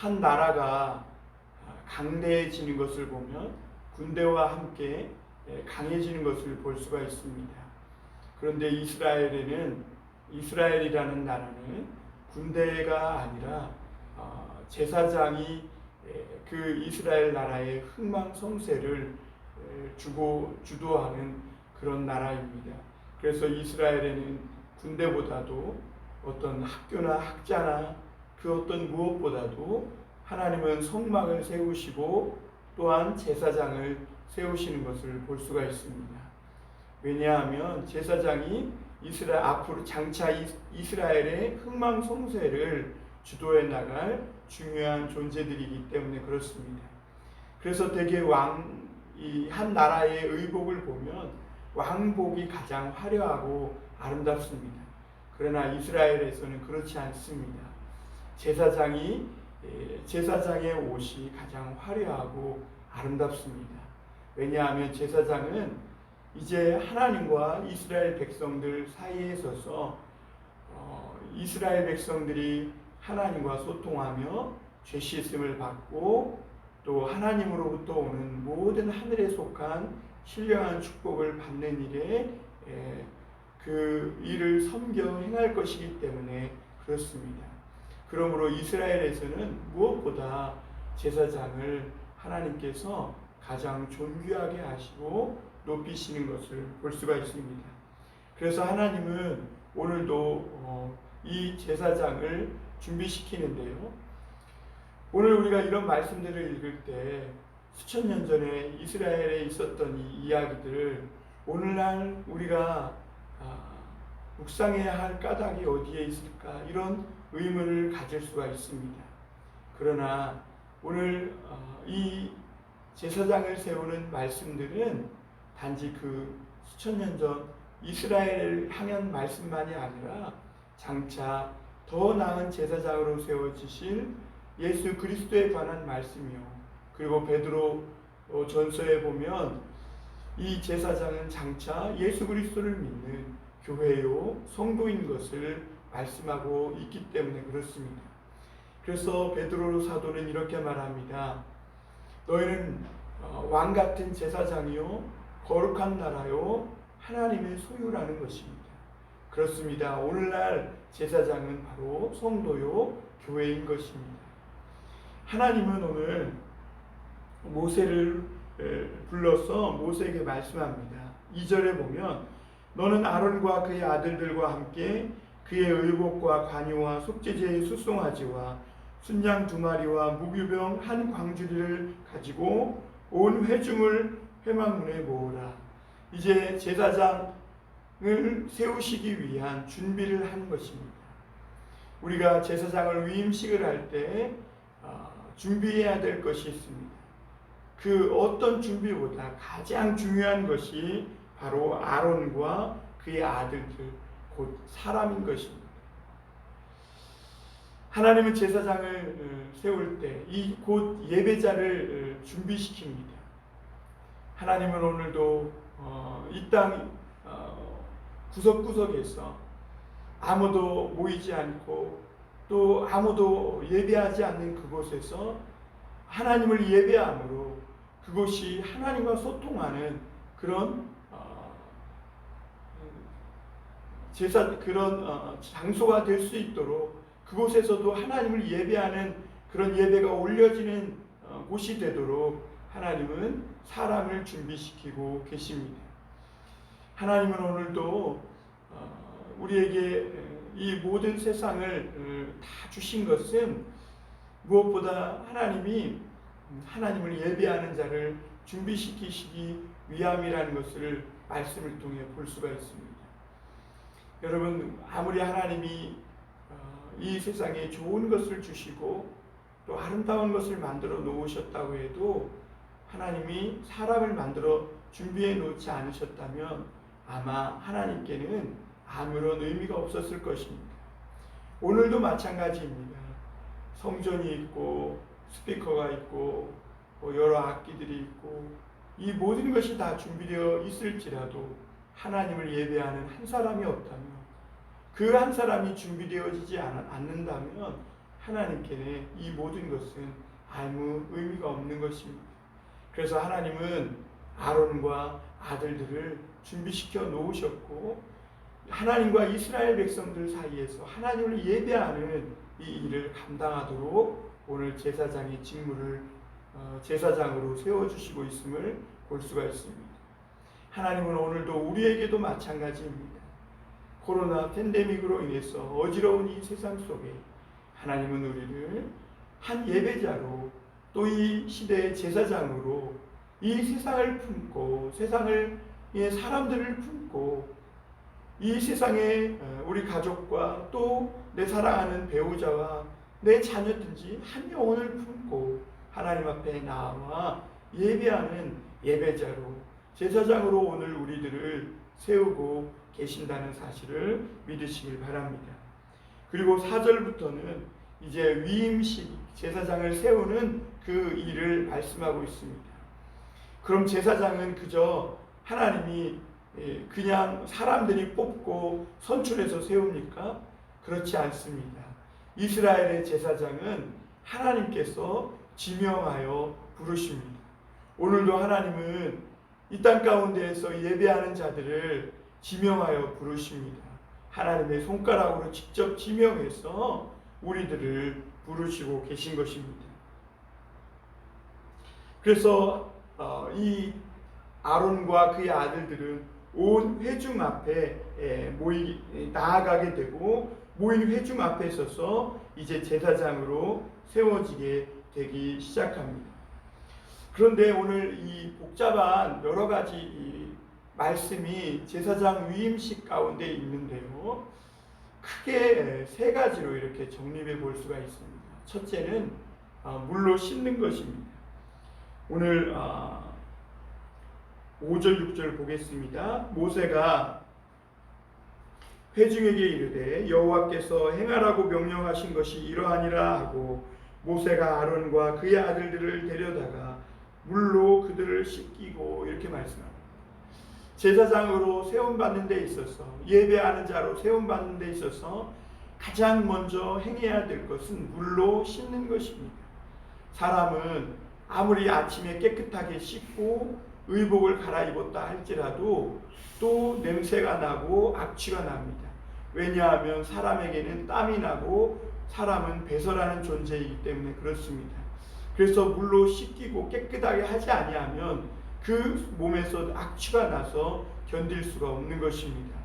한 나라가 강대해지는 것을 보면 군대와 함께 강해지는 것을 볼 수가 있습니다. 그런데 이스라엘이라는 나라는 군대가 아니라 제사장이 그 이스라엘 나라의 흥망성쇠를 주도하는 그런 나라입니다. 그래서 이스라엘에는 군대보다도 어떤 학교나 학자나 그 어떤 무엇보다도 하나님은 성막을 세우시고 또한 제사장을 세우시는 것을 볼 수가 있습니다. 왜냐하면 제사장이 앞으로 장차 이스라엘의 흥망성쇠를 주도해 나갈 중요한 존재들이기 때문에 그렇습니다. 그래서 대개 이 한 나라의 의복을 보면 왕복이 가장 화려하고 아름답습니다. 그러나 이스라엘에서는 그렇지 않습니다. 제사장의 옷이 가장 화려하고 아름답습니다. 왜냐하면 제사장은 이제 하나님과 이스라엘 백성들 사이에 서서 이스라엘 백성들이 하나님과 소통하며 죄 씻음을 받고 또 하나님으로부터 오는 모든 하늘에 속한 신령한 축복을 받는 일에 그 일을 섬겨 행할 것이기 때문에 그렇습니다. 그러므로 이스라엘에서는 무엇보다 제사장을 하나님께서 가장 존귀하게 하시고 높이시는 것을 볼 수가 있습니다. 그래서 하나님은 오늘도 이 제사장을 준비시키는데요. 오늘 우리가 이런 말씀들을 읽을 때 수천 년 전에 이스라엘에 있었던 이 이야기들을 오늘날 우리가 묵상해야 할 까닭이 어디에 있을까 이런 의문을 가질 수가 있습니다. 그러나 오늘 이 제사장을 세우는 말씀들은 단지 그 수천 년 전 이스라엘을 향한 말씀만이 아니라 장차 더 나은 제사장으로 세워지실 예수 그리스도에 관한 말씀이요. 그리고 베드로 전서에 보면 이 제사장은 장차 예수 그리스도를 믿는 교회요 성도인 것을 말씀하고 있기 때문에 그렇습니다. 그래서 베드로 사도는 이렇게 말합니다. 너희는 왕 같은 제사장이요 거룩한 나라요 하나님의 소유라는 것입니다. 그렇습니다. 오늘날 제사장은 바로 성도요 교회인 것입니다. 하나님은 오늘 모세를 불러서 모세에게 말씀합니다. 2절에 보면 너는 아론과 그의 아들들과 함께 그의 의복과 관유와 속죄제의 수송아지와 순양 2마리와 무교병 1광주리를 가지고 온 회중을 회막문에 모으라. 이제 제사장을 세우시기 위한 준비를 하는 것입니다. 우리가 제사장을 위임식을 할 때 준비해야 될 것이 있습니다. 그 어떤 준비보다 가장 중요한 것이 바로 아론과 그의 아들들, 곧 사람인 것입니다. 하나님은 제사장을 세울 때 이 곧 예배자를 준비시킵니다. 하나님은 오늘도 이 땅 구석구석에서 아무도 모이지 않고 또 아무도 예배하지 않는 그곳에서 하나님을 예배함으로 그곳이 하나님과 소통하는 그런 장소가 될 수 있도록 그곳에서도 하나님을 예배하는 그런 예배가 올려지는 곳이 되도록 하나님은 사람을 준비시키고 계십니다. 하나님은 오늘도 우리에게 이 모든 세상을 다 주신 것은 무엇보다 하나님을 예배하는 자를 준비시키시기 위함이라는 것을 말씀을 통해 볼 수가 있습니다. 여러분, 아무리 하나님이 이 세상에 좋은 것을 주시고 또 아름다운 것을 만들어 놓으셨다고 해도 하나님이 사람을 만들어 준비해 놓지 않으셨다면 아마 하나님께는 아무런 의미가 없었을 것입니다. 오늘도 마찬가지입니다. 성전이 있고 스피커가 있고 여러 악기들이 있고 이 모든 것이 다 준비되어 있을지라도 하나님을 예배하는 한 사람이 없다면 그 한 사람이 준비되어지지 않는다면 하나님께 이 모든 것은 아무 의미가 없는 것입니다. 그래서 하나님은 아론과 아들들을 준비시켜 놓으셨고 하나님과 이스라엘 백성들 사이에서 하나님을 예배하는 이 일을 감당하도록 오늘 제사장의 직무를 제사장으로 세워주시고 있음을 볼 수가 있습니다. 하나님은 오늘도 우리에게도 마찬가지입니다. 코로나 팬데믹으로 인해서 어지러운 이 세상 속에 하나님은 우리를 한 예배자로 또 이 시대의 제사장으로 이 세상을 품고 세상을 사람들을 품고 이 세상에 우리 가족과 또 내 사랑하는 배우자와 내 자녀든지 한 영혼을 품고 하나님 앞에 나와 예배하는 예배자로 제사장으로 오늘 우리들을 세우고 계신다는 사실을 믿으시길 바랍니다. 그리고 4절부터는 이제 위임식 제사장을 세우는 그 일을 말씀하고 있습니다. 그럼 제사장은 그저 하나님이 그냥 사람들이 뽑고 선출해서 세웁니까? 그렇지 않습니다. 이스라엘의 제사장은 하나님께서 지명하여 부르십니다. 오늘도 하나님은 이 땅 가운데에서 예배하는 자들을 지명하여 부르십니다. 하나님의 손가락으로 직접 지명해서 우리들을 부르시고 계신 것입니다. 그래서 이 아론과 그의 아들들은 온 회중 앞에 나아가게 되고 모인 회중 앞에 서서 이제 제사장으로 세워지게 되기 시작합니다. 그런데 오늘 이 복잡한 여러 가지 이 말씀이 제사장 위임식 가운데 있는데요. 크게 세 가지로 이렇게 정립해 볼 수가 있습니다. 첫째는 물로 씻는 것입니다. 오늘 5절 6절 보겠습니다. 모세가 회중에게 이르되 여호와께서 행하라고 명령하신 것이 이러하니라 하고 모세가 아론과 그의 아들들을 데려다가 물로 그들을 씻기고 이렇게 말씀합니다. 제사장으로 세움받는 데 있어서 예배하는 자로 세움받는 데 있어서 가장 먼저 행해야 될 것은 물로 씻는 것입니다. 사람은 아무리 아침에 깨끗하게 씻고 의복을 갈아입었다 할지라도 또 냄새가 나고 악취가 납니다. 왜냐하면 사람에게는 땀이 나고 사람은 배설하는 존재이기 때문에 그렇습니다. 그래서 물로 씻기고 깨끗하게 하지 아니하면 그 몸에서 악취가 나서 견딜 수가 없는 것입니다.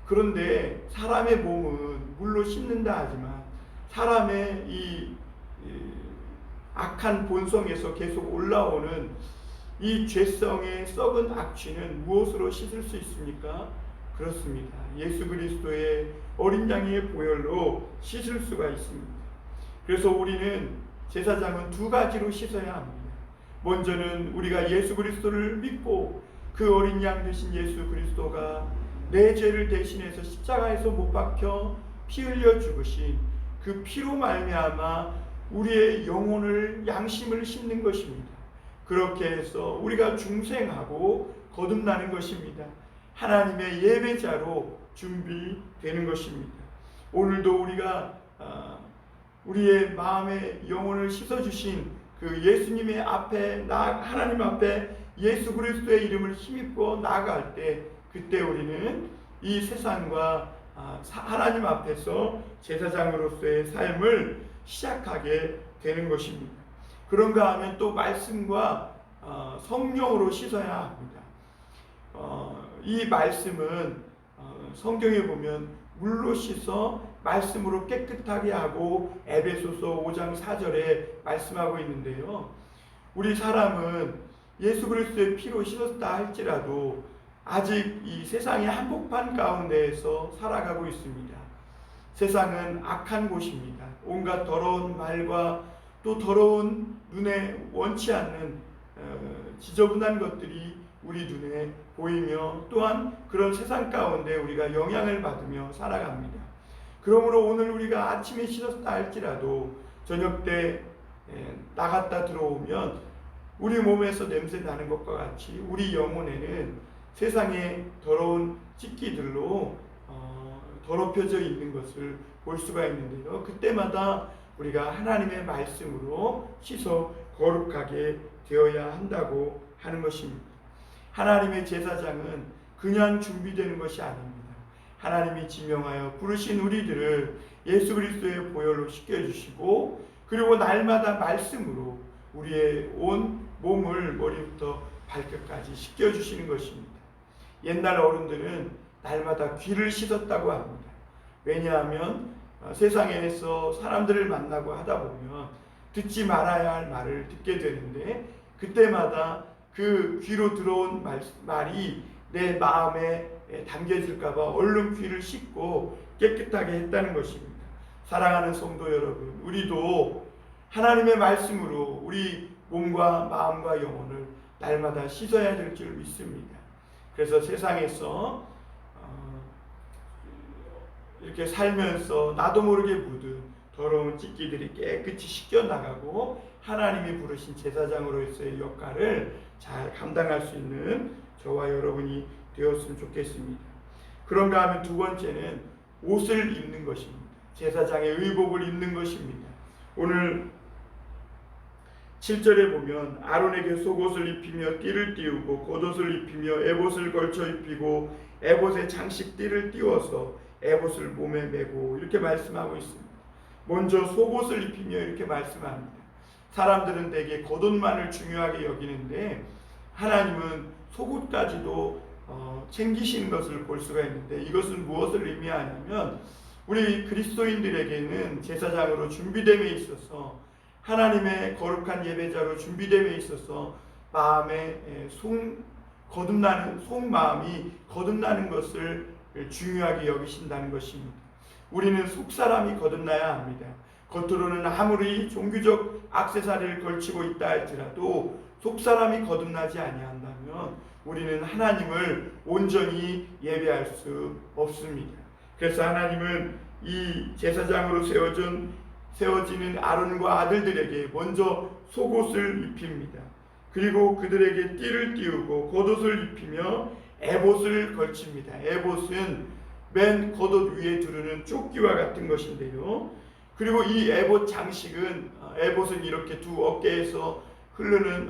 그런데 사람의 몸은 물로 씻는다 하지만 사람의 이 악한 본성에서 계속 올라오는 이 죄성의 썩은 악취는 무엇으로 씻을 수 있습니까? 그렇습니다. 예수 그리스도의 어린 양의 보혈로 씻을 수가 있습니다. 그래서 우리는 제사장은 두 가지로 씻어야 합니다. 먼저는 우리가 예수 그리스도를 믿고 그 어린 양 되신 예수 그리스도가 내 죄를 대신해서 십자가에서 못 박혀 피 흘려 죽으신 그 피로 말미암아 우리의 영혼을 양심을 씻는 것입니다. 그렇게 해서 우리가 중생하고 거듭나는 것입니다. 하나님의 예배자로 준비되는 것입니다. 오늘도 우리가 우리의 마음의 영혼을 씻어주신 그 예수님의 앞에 하나님 앞에 예수 그리스도의 이름을 힘입고 나아갈 때 그때 우리는 이 세상과 하나님 앞에서 제사장으로서의 삶을 시작하게 되는 것입니다. 그런가 하면 또 말씀과 성령으로 씻어야 합니다. 이 말씀은 성경에 보면 물로 씻어 말씀으로 깨끗하게 하고 에베소서 5장 4절에 말씀하고 있는데요. 우리 사람은 예수 그리스도의 피로 씻었다 할지라도 아직 이 세상의 한복판 가운데에서 살아가고 있습니다. 세상은 악한 곳입니다. 온갖 더러운 말과 또 더러운 눈에 원치 않는 지저분한 것들이 우리 눈에 보이며 또한 그런 세상 가운데 우리가 영향을 받으며 살아갑니다. 그러므로 오늘 우리가 아침에 씻었다 할지라도 저녁 때 나갔다 들어오면 우리 몸에서 냄새 나는 것과 같이 우리 영혼에는 세상의 더러운 찌기들로 더럽혀져 있는 것을 볼 수가 있는데요. 그때마다 우리가 하나님의 말씀으로 씻어 거룩하게 되어야 한다고 하는 것입니다. 하나님의 제사장은 그냥 준비되는 것이 아닙니다. 하나님이 지명하여 부르신 우리들을 예수 그리스도의 보혈로 씻겨주시고, 그리고 날마다 말씀으로 우리의 온 몸을 머리부터 발끝까지 씻겨주시는 것입니다. 옛날 어른들은 날마다 귀를 씻었다고 합니다. 왜냐하면 세상에서 사람들을 만나고 하다 보면 듣지 말아야 할 말을 듣게 되는데, 그때마다 그 귀로 들어온 말이 내 마음에 담겨질까봐 얼른 귀를 씻고 깨끗하게 했다는 것입니다. 사랑하는 성도 여러분, 우리도 하나님의 말씀으로 우리 몸과 마음과 영혼을 날마다 씻어야 될 줄 믿습니다. 그래서 세상에서 이렇게 살면서 나도 모르게 묻은 더러운 찢기들이 깨끗이 씻겨나가고 하나님이 부르신 제사장으로서의 역할을 잘 감당할 수 있는 저와 여러분이 되었으면 좋겠습니다. 그런가 하면 두 번째는 옷을 입는 것입니다. 제사장의 의복을 입는 것입니다. 오늘 7절에 보면 아론에게 속옷을 입히며 띠를 띄우고 겉옷을 입히며 에봇을 걸쳐 입히고 에봇에 장식 띠를 띄워서 에봇을 몸에 메고 이렇게 말씀하고 있습니다. 먼저 속옷을 입히며 이렇게 말씀합니다. 사람들은 대개 겉옷만을 중요하게 여기는데 하나님은 속옷까지도 챙기시는 것을 볼 수가 있는데, 이것은 무엇을 의미하냐면 우리 그리스도인들에게는 제사장으로 준비됨에 있어서, 하나님의 거룩한 예배자로 준비됨에 있어서 마음에 속마음이 거듭나는 것을 중요하게 여기신다는 것입니다. 우리는 속사람이 거듭나야 합니다. 겉으로는 아무리 종교적 액세서리를 걸치고 있다 할지라도 속사람이 거듭나지 아니한다면 우리는 하나님을 온전히 예배할 수 없습니다. 그래서 하나님은 이 제사장으로 세워지는 아론과 아들들에게 먼저 속옷을 입힙니다. 그리고 그들에게 띠를 띄우고 겉옷을 입히며 에봇을 걸칩니다. 에봇은 맨 겉옷 위에 두르는 조끼와 같은 것인데요. 그리고 이 에봇 장식은, 에봇은 이렇게 두 어깨에서 흐르는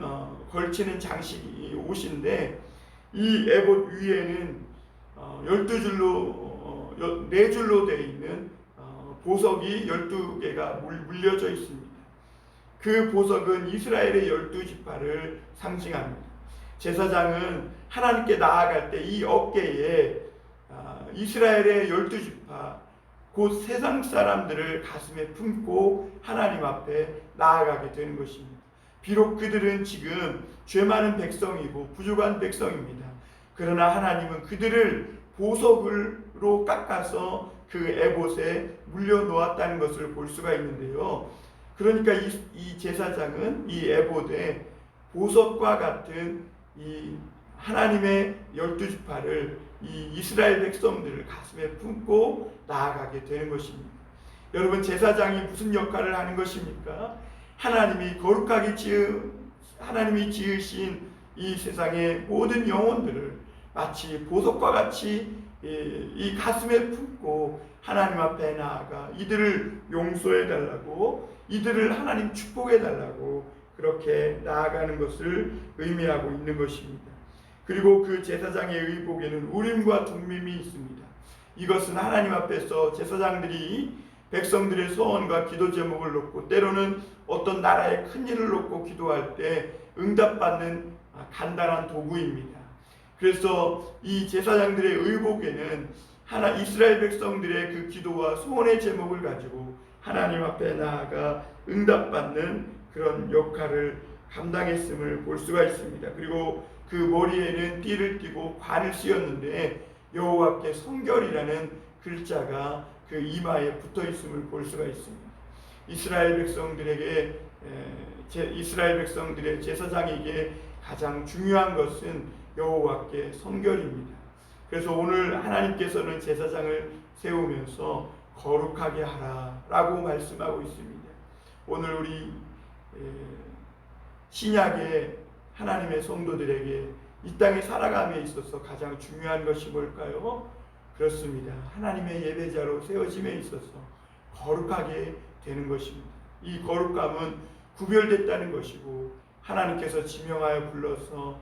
걸치는 장식이 옷인데, 이 에봇 위에는 12줄로 4줄로 되어 있는 보석이 12개가 물려져 있습니다. 그 보석은 이스라엘의 12지파를 상징합니다. 제사장은 하나님께 나아갈 때 이 어깨에 이스라엘의 12지파, 곧 세상 사람들을 가슴에 품고 하나님 앞에 나아가게 되는 것입니다. 비록 그들은 지금 죄 많은 백성이고 부족한 백성입니다. 그러나 하나님은 그들을 보석으로 깎아서 그 에봇에 물려놓았다는 것을 볼 수가 있는데요. 그러니까 이 제사장은 이 에봇에 보석과 같은 이 하나님의 12지파를, 이 이스라엘 백성들을 가슴에 품고 나아가게 되는 것입니다. 여러분, 제사장이 무슨 역할을 하는 것입니까? 하나님이 거룩하게 하나님이 지으신 이 세상의 모든 영혼들을 마치 보석과 같이 이 가슴에 품고 하나님 앞에 나아가 이들을 용서해 달라고, 이들을 하나님 축복해 달라고 그렇게 나아가는 것을 의미하고 있는 것입니다. 그리고 그 제사장의 의복에는 우림과 둠밈이 있습니다. 이것은 하나님 앞에서 제사장들이 백성들의 소원과 기도 제목을 놓고, 때로는 어떤 나라의 큰 일을 놓고 기도할 때 응답받는 간단한 도구입니다. 그래서 이 제사장들의 의복에는 이스라엘 백성들의 그 기도와 소원의 제목을 가지고 하나님 앞에 나아가 응답받는 그런 역할을 감당했음을 볼 수가 있습니다. 그리고 그 머리에는 띠를 띠고 관을 씌웠는데 여호와께 성결이라는 글자가 그 이마에 붙어 있음을 볼 수가 있습니다. 이스라엘 백성들의 제사장에게 가장 중요한 것은 여호와께 성결입니다. 그래서 오늘 하나님께서는 제사장을 세우면서 거룩하게 하라라고 말씀하고 있습니다. 오늘 우리 신약의 하나님의 성도들에게 이 땅에 살아감에 있어서 가장 중요한 것이 뭘까요? 그렇습니다. 하나님의 예배자로 세워짐에 있어서 거룩하게 되는 것입니다. 이 거룩함은 구별됐다는 것이고 하나님께서 지명하여 불러서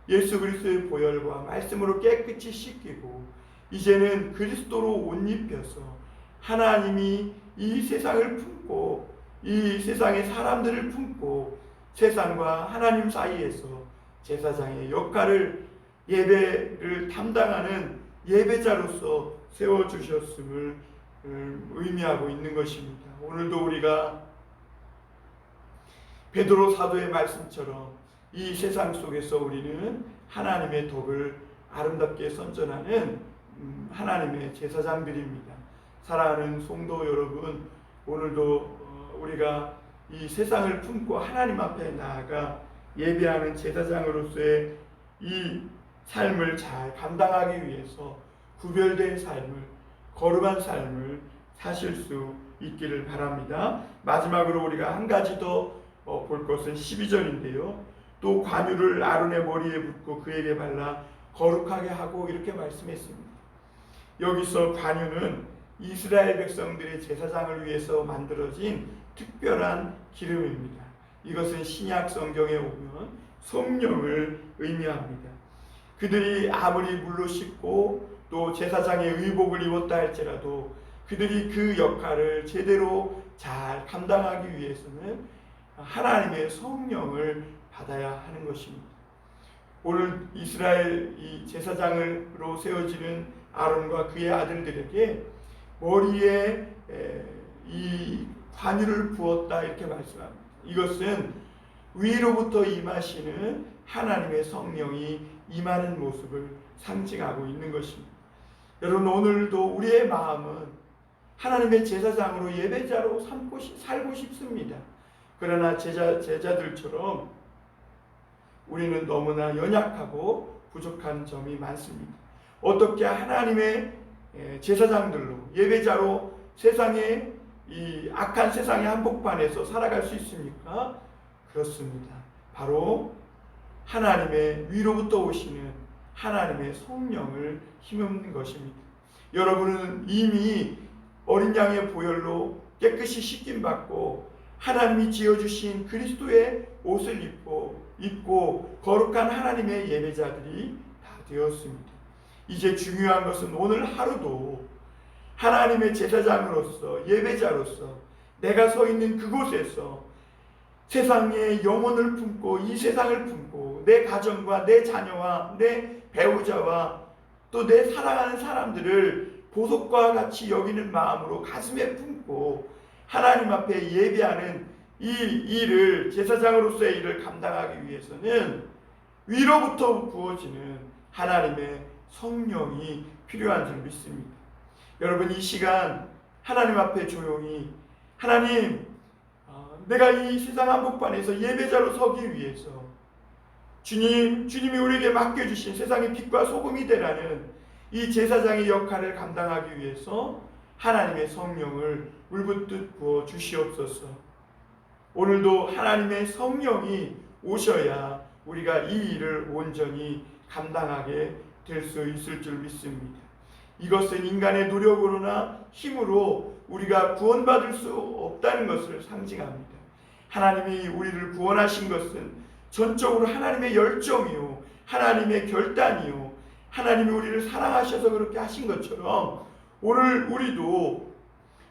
예수 그리스도의 보혈과 말씀으로 깨끗이 씻기고 이제는 그리스도로 옷 입혀서 하나님이 이 세상을 품고 이 세상의 사람들을 품고 세상과 하나님 사이에서 제사장의 역할을 예배를 담당하는 예배자로서 세워주셨음을 의미하고 있는 것입니다. 오늘도 우리가 베드로 사도의 말씀처럼 이 세상 속에서 우리는 하나님의 덕을 아름답게 선전하는 하나님의 제사장들입니다. 사랑하는 성도 여러분, 오늘도 우리가 이 세상을 품고 하나님 앞에 나아가 예배하는 제사장으로서의 이 삶을 잘 감당하기 위해서 구별된 삶을, 거룩한 삶을 사실 수 있기를 바랍니다. 마지막으로 우리가 한 가지 더 볼 것은 12절인데요. 또 관유를 아론의 머리에 붓고 그에게 발라 거룩하게 하고 이렇게 말씀했습니다. 여기서 관유는 이스라엘 백성들의 제사장을 위해서 만들어진 특별한 기름입니다. 이것은 신약 성경에 보면 성령을 의미합니다. 그들이 아무리 물로 씻고 또 제사장의 의복을 입었다 할지라도 그들이 그 역할을 제대로 잘 감당하기 위해서는 하나님의 성령을 받아야 하는 것입니다. 오늘 이스라엘 이 제사장으로 세워지는 아론과 그의 아들들에게 머리에 이 관유를 부었다 이렇게 말씀합니다. 이것은 위로부터 임하시는 하나님의 성령이 임하는 모습을 상징하고 있는 것입니다. 여러분, 오늘도 우리의 마음은 하나님의 제사장으로 예배자로 살고 싶습니다. 그러나 제자들처럼 우리는 너무나 연약하고 부족한 점이 많습니다. 어떻게 하나님의 제사장들로 예배자로 세상의 이 악한 세상의 한복판에서 살아갈 수 있습니까? 그렇습니다. 바로 하나님의 위로부터 오시는 하나님의 성령을 힘입는 것입니다. 여러분은 이미 어린 양의 보혈로 깨끗이 씻김 받고 하나님이 지어주신 그리스도의 옷을 입고 거룩한 하나님의 예배자들이 다 되었습니다. 이제 중요한 것은 오늘 하루도 하나님의 제사장으로서 예배자로서 내가 서 있는 그곳에서 세상의 영혼을 품고 이 세상을 품고 내 가정과 내 자녀와 내 배우자와 또 내 사랑하는 사람들을 보석과 같이 여기는 마음으로 가슴에 품고 하나님 앞에 예배하는 이 일을 제사장으로서의 일을 감당하기 위해서는 위로부터 부어지는 하나님의 성령이 필요한 줄 믿습니다. 여러분, 이 시간 하나님 앞에 조용히 하나님, 내가 이 세상 한복판에서 예배자로 서기 위해서 주님이 우리에게 맡겨주신 세상의 빛과 소금이 되라는 이 제사장의 역할을 감당하기 위해서 하나님의 성령을 물붓듯 부어 주시옵소서. 오늘도 하나님의 성령이 오셔야 우리가 이 일을 온전히 감당하게 될 수 있을 줄 믿습니다. 이것은 인간의 노력으로나 힘으로 우리가 구원받을 수 없다는 것을 상징합니다. 하나님이 우리를 구원하신 것은 전적으로 하나님의 열정이요, 하나님의 결단이요, 하나님이 우리를 사랑하셔서 그렇게 하신 것처럼 오늘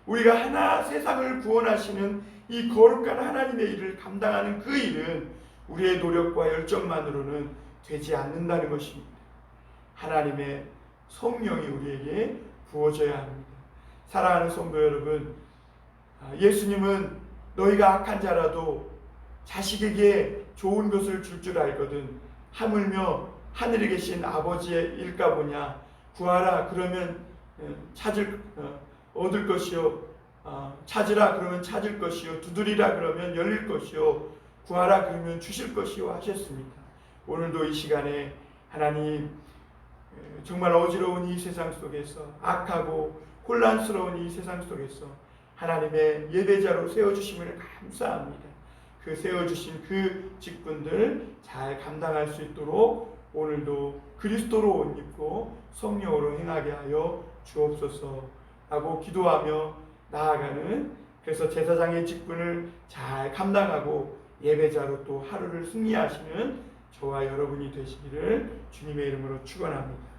우리가 하나 세상을 구원하시는 이 거룩한 하나님의 일을 감당하는 그 일은 우리의 노력과 열정만으로는 되지 않는다는 것입니다. 하나님의 성령이 우리에게 부어져야 합니다. 사랑하는 성도 여러분, 예수님은 너희가 악한 자라도 자식에게 좋은 것을 줄 줄 알거든 하물며 하늘에 계신 아버지의 일까 보냐. 구하라 그러면 얻을 것이요, 찾으라 그러면 찾을 것이요, 두드리라 그러면 열릴 것이요, 구하라 그러면 주실 것이요 하셨습니다. 오늘도 이 시간에 하나님, 정말 어지러운 이 세상 속에서, 악하고 혼란스러운 이 세상 속에서 하나님의 예배자로 세워주심을 감사합니다. 그 세워주신 그 직분들 잘 감당할 수 있도록 오늘도 그리스도로 옷 입고 성령으로 행하게 하여 주옵소서 하고 기도하며 나아가는 그래서 제사장의 직분을 잘 감당하고 예배자로 또 하루를 승리하시는 저와 여러분이 되시기를 주님의 이름으로 축원합니다.